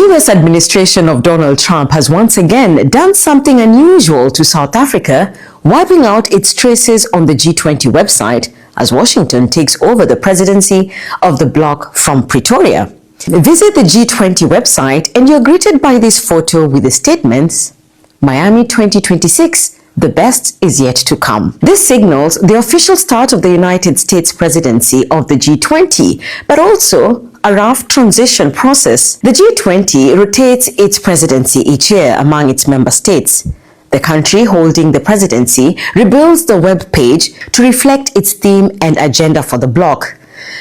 The U.S. administration of Donald Trump has once again done something unusual to South Africa, wiping out its traces on the G20 website as Washington takes over the presidency of the bloc from Pretoria. Visit the G20 website and you're greeted by this photo with the statements, "Miami 2026, the best is yet to come." This signals the official start of the United States presidency of the G20, but also a rough transition process. The G20 rotates its presidency each year among its member states. The country holding the presidency rebuilds the web page to reflect its theme and agenda for the bloc.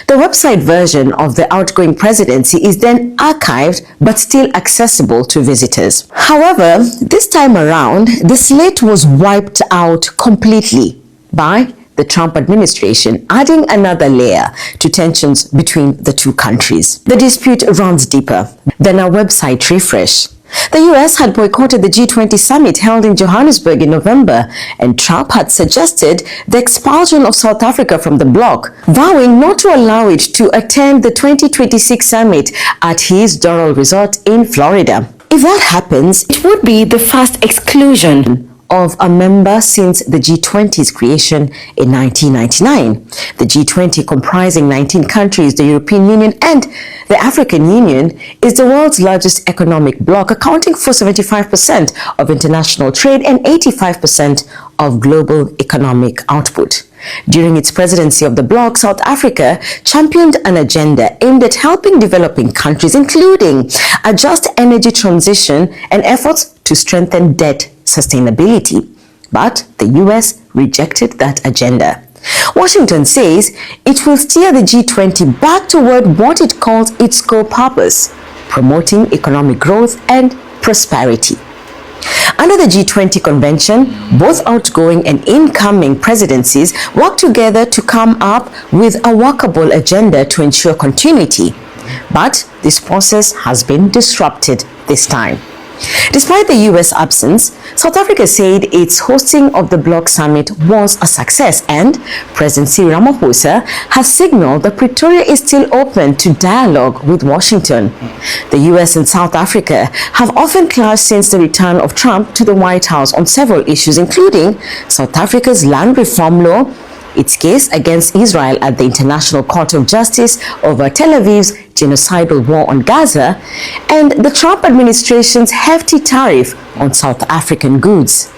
The website version of the outgoing presidency is then archived but still accessible to visitors. However, this time around, the slate was wiped out completely by the Trump administration, adding another layer to tensions between the two countries. The dispute runs deeper than a website refresh. The US had boycotted the G20 summit held in Johannesburg in November, and Trump had suggested the expulsion of South Africa from the bloc, vowing not to allow it to attend the 2026 summit at his Doral resort in Florida. If that happens, it would be the first exclusion of a member since the G20's creation in 1999. The G20, comprising 19 countries, the European Union and the African Union, is the world's largest economic bloc, accounting for 75% of international trade and 85% of global economic output. During its presidency of the bloc, South Africa championed an agenda aimed at helping developing countries, including a just energy transition and efforts to strengthen debt sustainability. But the US rejected that agenda. Washington says it will steer the G20 back toward what it calls its core purpose, promoting economic growth and prosperity. Under the G20 convention, both outgoing and incoming presidencies work together to come up with a workable agenda to ensure continuity. But this process has been disrupted this time. Despite the US absence, South Africa said its hosting of the bloc summit was a success, and President Cyril Ramaphosa has signaled that Pretoria is still open to dialogue with Washington. The US and South Africa have often clashed since the return of Trump to the White House on several issues, including South Africa's land reform law, its case against Israel at the International Court of Justice over Tel Aviv's genocidal war on Gaza, and the Trump administration's hefty tariff on South African goods.